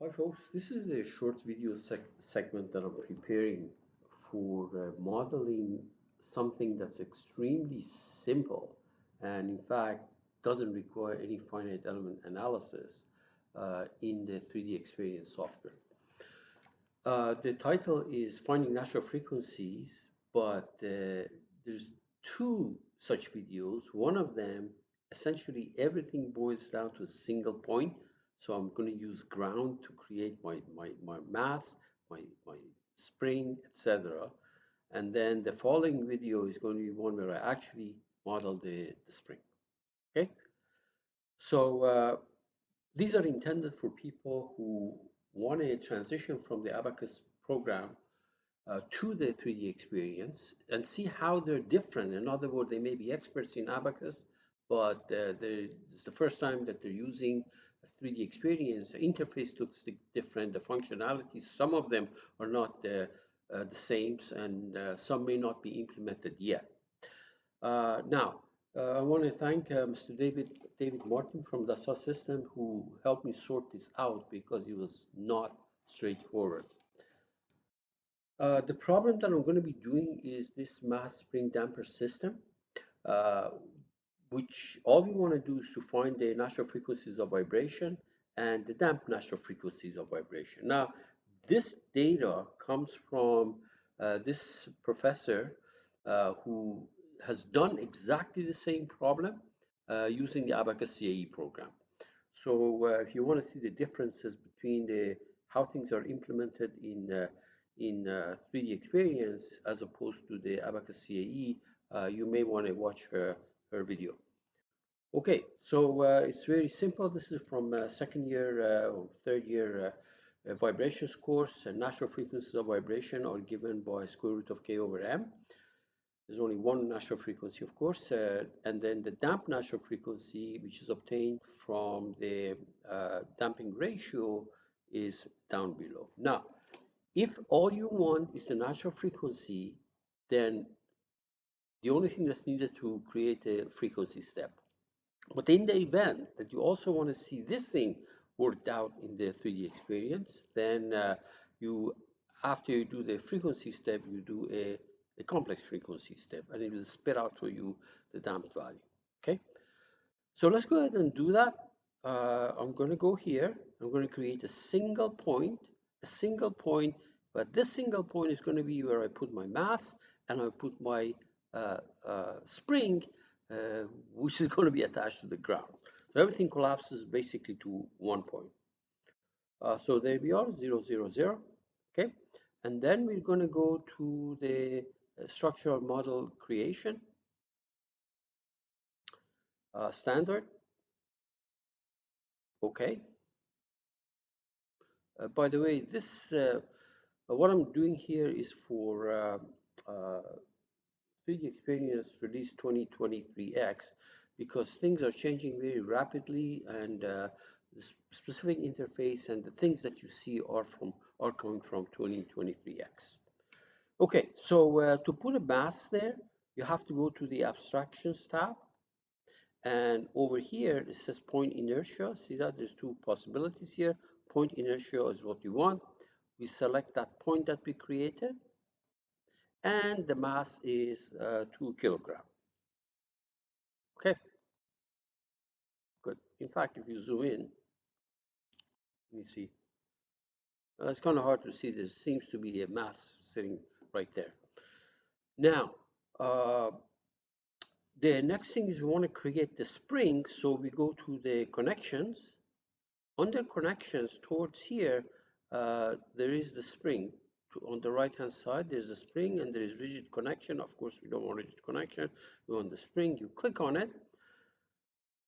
Hi folks, this is a short video segment that I'm preparing for modeling something that's extremely simple and in fact doesn't require any finite element analysis in the 3D experience software. The title is Finding Natural Frequencies, but there's two such videos. One of them, essentially everything boils down to a single point. So I'm going to use ground to create my mass, my spring, etc. And then the following video is going to be one where I actually model the spring. Okay, so these are intended for people who want a transition from the Abacus program to the 3D experience and see how they're different. In other words, they may be experts in Abacus, but it's the first time that they're using a 3D experience. The interface looks different, the functionalities, some of them are not the same, and some may not be implemented yet. I want to thank Mr. David Martin from Dassault System who helped me sort this out because it was not straightforward. The problem that I'm going to be doing is this mass spring damper system, uh, which all we want to do is to find the natural frequencies of vibration and the damp natural frequencies of vibration. Now, this data comes from this professor who has done exactly the same problem using the Abacus CAE program. So if you want to see the differences between how things are implemented in 3D experience as opposed to the Abacus CAE, you may want to watch her video. Okay, so it's very simple. This is from second year or third year vibrations course, and natural frequencies of vibration are given by square root of k over m. There's only one natural frequency, of course, and then the damp natural frequency, which is obtained from the damping ratio, is down below. Now, if all you want is the natural frequency, then the only thing that's needed to create a frequency step. But in the event that you also want to see this thing worked out in the 3D experience, then after you do the frequency step, you do a complex frequency step, and it will spit out for you the damped value. Okay, so let's go ahead and do that. I'm going to go here. I'm going to create a single point, but this single point is going to be where I put my mass and I put my spring, which is going to be attached to the ground. So everything collapses basically to one point. So there we are, 0, 0, 0. Okay, and then we're going to go to the structural model creation standard. Okay. By the way, this what I'm doing here is for 3D Experience Release 2023X because things are changing very rapidly, and the specific interface and the things that you see are coming from 2023X. Okay, so to put a mass there, you have to go to the Abstractions tab, and over here it says point inertia. See that there's two possibilities here. Point inertia is what you want. We select that point that we created, and the mass is 2 kilogram. Okay, good. In fact, if you zoom in, let me see. It's kind of hard to see. There seems to be a mass sitting right there. Now, the next thing is we want to create the spring, so we go to the connections. Under connections, towards here, there is the spring. On the right-hand side, there's a spring, and there is rigid connection. Of course, we don't want rigid connection. We want the spring. You click on it.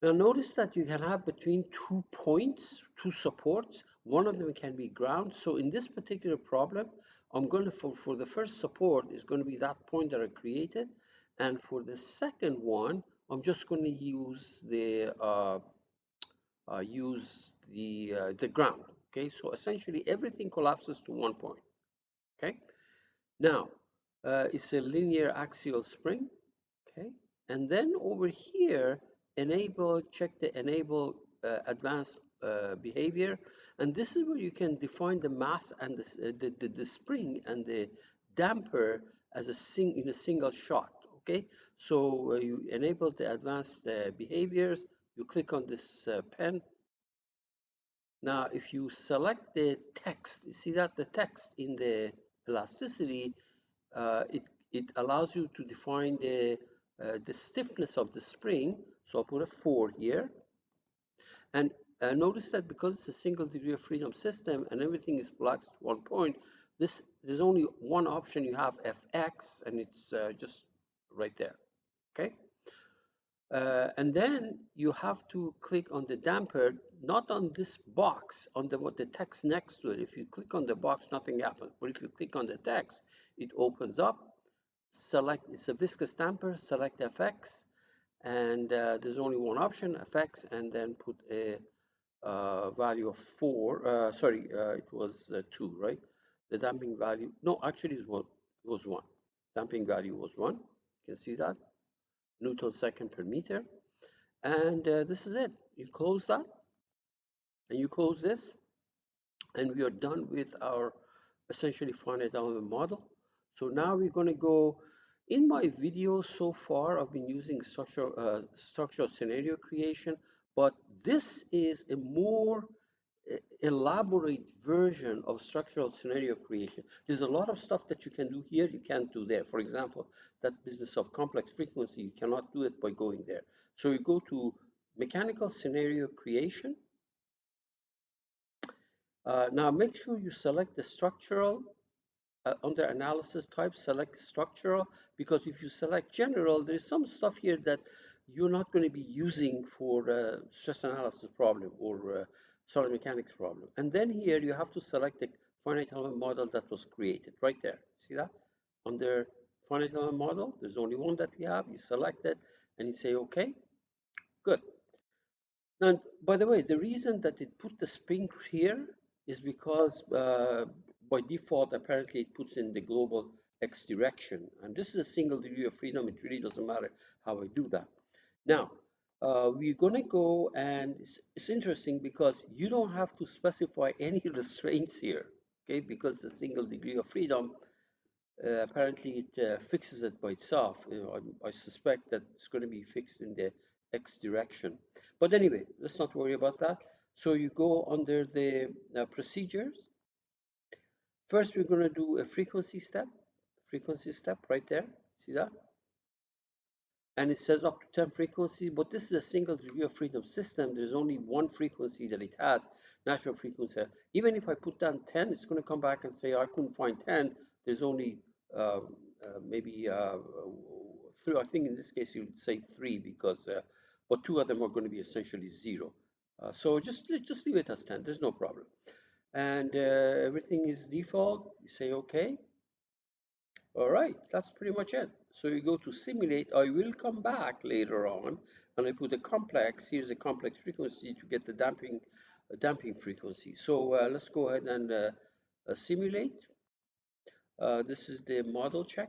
Now notice that you can have between 2 points, 2 supports. One of them can be ground. So in this particular problem, I'm going to, for the first support, is going to be that point that I created. And for the second one, I'm just going to use the ground. Okay, so essentially everything collapses to one point. Okay, now it's a linear axial spring. Okay, and then over here, check the enable advanced behavior, and this is where you can define the mass and the spring and the damper as in a single shot. Okay, so you enable the advanced behaviors. You click on this pen. Now, if you select the text, you see that the text in the elasticity, it allows you to define the stiffness of the spring. So I'll put a 4 here. And notice that because it's a single degree of freedom system and everything is relaxed to one point, there's only one option. You have Fx, and it's just right there. Okay. And then you have to click on the damper, not on this box, on the text next to it. If you click on the box, nothing happens. But if you click on the text, it opens up. Select, it's a viscous damper, select FX, and there's only one option, FX, and then put a value of 4. Sorry, it was 2, right? The damping value, no, actually it was 1. Damping value was 1. You can see that, Newton second per meter. And this is it. You close that, and you close this, and we are done with our essentially finite element model. So now we're going to go, in my video so far, I've been using structural scenario creation, but this is a more elaborate version of structural scenario creation. There's a lot of stuff that you can do here, you can't do there. For example, that business of complex frequency, you cannot do it by going there. So you go to mechanical scenario creation. Now make sure you select the structural. Under analysis type, select structural, because if you select general, there's some stuff here that you're not going to be using for stress analysis problem or solid mechanics problem. And then here you have to select the finite element model that was created right there. See that? Under finite element model, there's only one that we have. You select it and you say, okay, good. Now, by the way, the reason that it put the spring here is because by default, apparently it puts in the global x direction. And this is a single degree of freedom. It really doesn't matter how I do that. Now, we're going to go, and it's interesting because you don't have to specify any restraints here, okay? Because the single degree of freedom, apparently it fixes it by itself. You know, I suspect that it's going to be fixed in the x direction. But anyway, let's not worry about that. So you go under the procedures. First, we're going to do a frequency step right there. See that? And it says up to 10 frequencies, but this is a single degree of freedom system. There's only one frequency that it has, natural frequency. Even if I put down 10, it's going to come back and say, I couldn't find 10. There's only maybe 3. I think in this case, you would say 3 because, but 2 of them are going to be essentially 0. So just leave it as 10. There's no problem. And everything is default. You say, OK. All right, that's pretty much it. So you go to simulate. I will come back later on and I put a complex. Here's a complex frequency to get the damping frequency. So let's go ahead and simulate. This is the model check.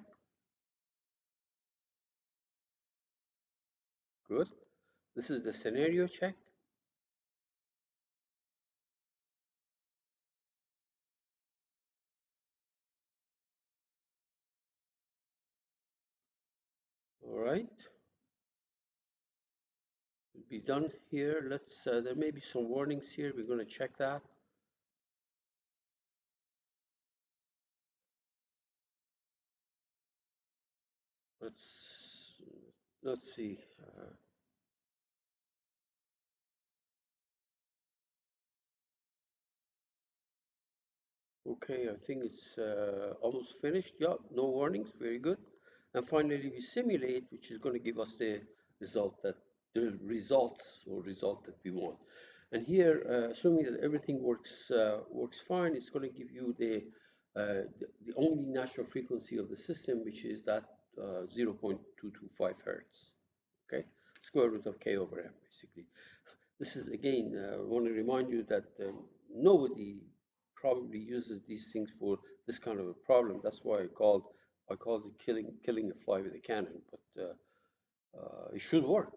Good. This is the scenario check. All right. We'll be done here. Let's. There may be some warnings here. We're going to check that. Let's see. Okay, I think it's almost finished. Yeah, no warnings. Very good. And finally, we simulate, which is going to give us the result that result that we want. And here, assuming that everything works fine, it's going to give you the only natural frequency of the system, which is that 0.225 hertz. Okay, square root of k over m, basically. This is again, I want to remind you that nobody probably uses these things for this kind of a problem. That's why I called it killing a fly with a cannon. But it should work.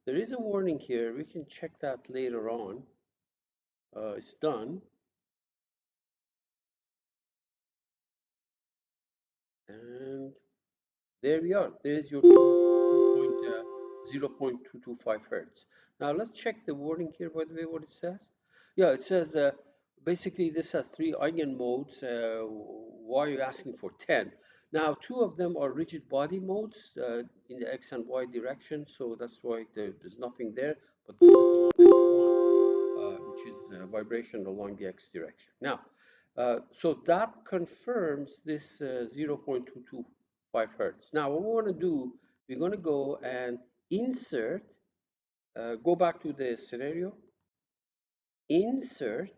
There is a warning here. We can check that later on. It's done. And there we are. There's your 0.225 hertz. Now let's check the wording here, by the way, what it says. Yeah, it says basically this has three eigenmodes. Why are you asking for 10? Now, two of them are rigid body modes in the x and y direction, so that's why there's nothing there. But this is the one that you want, which is vibration along the x direction. Now, so that confirms this 0.225 hertz. Now, what we want to do, we're going to go and insert, go back to the scenario, insert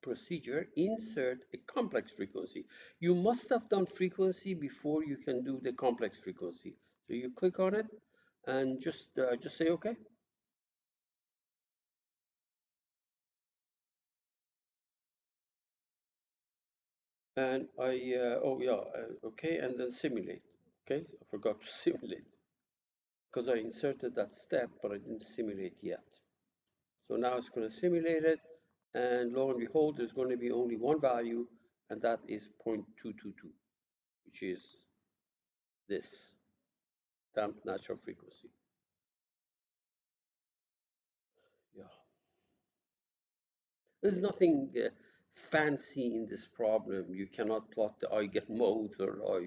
procedure, insert a complex frequency. You must have done frequency before you can do the complex frequency. So you click on it and just say okay. And oh yeah, okay, and then simulate. Okay, I forgot to simulate because I inserted that step, but I didn't simulate yet. So now it's going to simulate it, and lo and behold, there's going to be only one value, and that is 0.222, which is this damped natural frequency. Yeah, there's nothing fancy in this problem. You cannot plot the eigenmodes or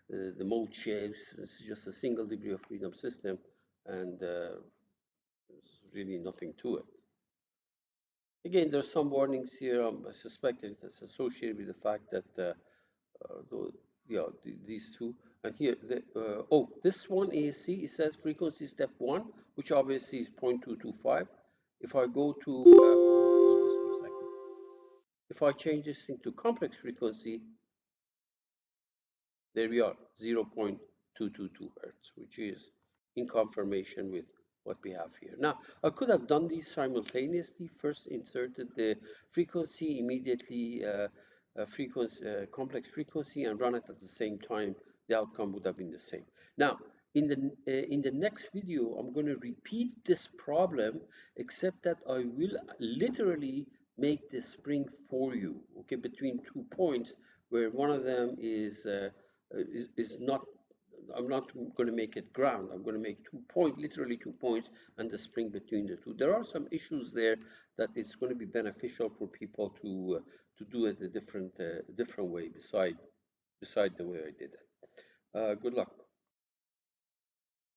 the mode shapes. It's just a single degree of freedom system, and there's really nothing to it. Again, there's some warnings here. I suspect it's associated with the fact that these two. And here, this one is, see, it says frequency step 1, which obviously is 0.225. If I go to, hold this for a second. If I change this thing to complex frequency, there we are, 0.222 hertz, which is in confirmation with what we have here. Now, I could have done these simultaneously. First inserted the frequency, immediately complex frequency, and run it at the same time. The outcome would have been the same. Now, in the next video, I'm going to repeat this problem, except that I will literally make the spring for you, okay, between 2 points, where one of them is not, I'm not going to make it ground. I'm going to make literally 2 points, and the spring between the two. There are some issues there that it's going to be beneficial for people to do it a different way beside the way I did it. Good luck.